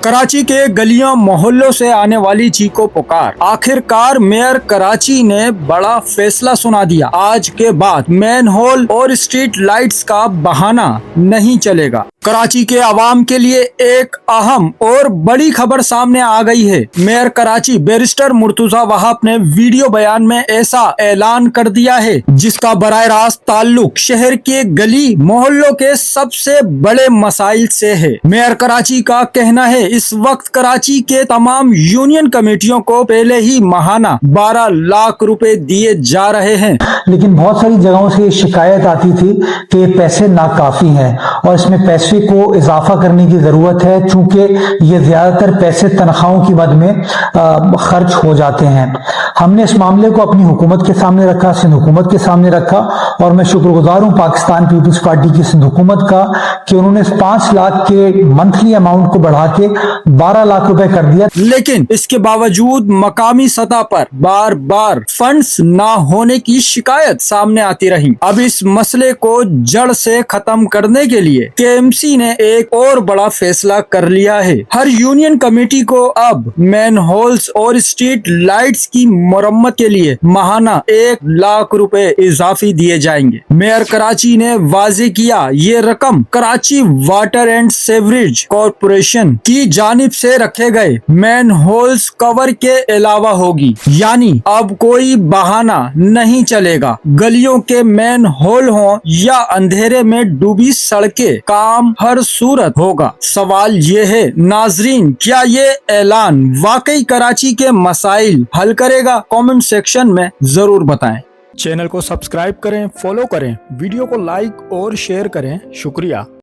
कराची के गलियों मोहल्लों से आने वाली चीखों पुकार। आखिरकार मेयर कराची ने बड़ा फैसला सुना दिया। आज के बाद मैन होल और स्ट्रीट लाइट्स का बहाना नहीं चलेगा। कराची के आवाम के लिए एक अहम और बड़ी खबर सामने आ गई है। मेयर कराची बैरिस्टर मुर्तुजा वहाब ने वीडियो बयान में ऐसा ऐलान कर दिया है जिसका बराह रास्त ताल्लुक शहर के गली मोहल्लों के सबसे बड़े मसाइल से है। मेयर कराची का कहना है इस वक्त कराची के तमाम यूनियन कमेटियों को पहले ही माहाना 12 लाख रुपए दिए जा रहे हैं, लेकिन बहुत सारी जगहों से शिकायत आती थी कि पैसे नाकाफी हैं और इसमें पैसे को इजाफा करने की जरूरत है, चूंकि ये ज्यादातर पैसे तनख्वाहों की मद में खर्च हो जाते हैं। हमने इस मामले को अपनी हुकूमत के सामने रखा, सिंध हुकूमत के सामने रखा, और मैं शुक्रगुजार हूं पाकिस्तान पीपल्स पार्टी की सिंध हुकूमत का कि उन्होंने इस 5 लाख के मंथली अमाउंट को बढ़ा के 12 लाख रुपए कर दिया। लेकिन इसके बावजूद मकामी सतह पर बार बार फंड्स ना होने की शिकायत सामने आती रही। अब इस मसले को जड़ से खत्म करने के लिए KMC ने एक और बड़ा फैसला कर लिया है। हर यूनियन कमेटी को अब मैन होल्स और स्ट्रीट लाइट्स की मरम्मत के लिए माहाना 1 लाख रुपए इजाफी दिए जाएंगे। मेयर कराची ने वाजे किया ये रकम Karachi water and sewerage corporation की जानिब से रखे गए मैन होल्स कवर के अलावा होगी, यानी अब कोई बहाना नहीं चलेगा। गलियों के मैन होल हो या अंधेरे में डूबी सड़कें, काम हर सूरत होगा। सवाल ये है नाजरीन, क्या ये ऐलान वाकई कराची के मसाइल हल करेगा? कमेंट सेक्शन में जरूर बताएं। चैनल को सब्सक्राइब करें, फॉलो करें, वीडियो को लाइक और शेयर करें। शुक्रिया।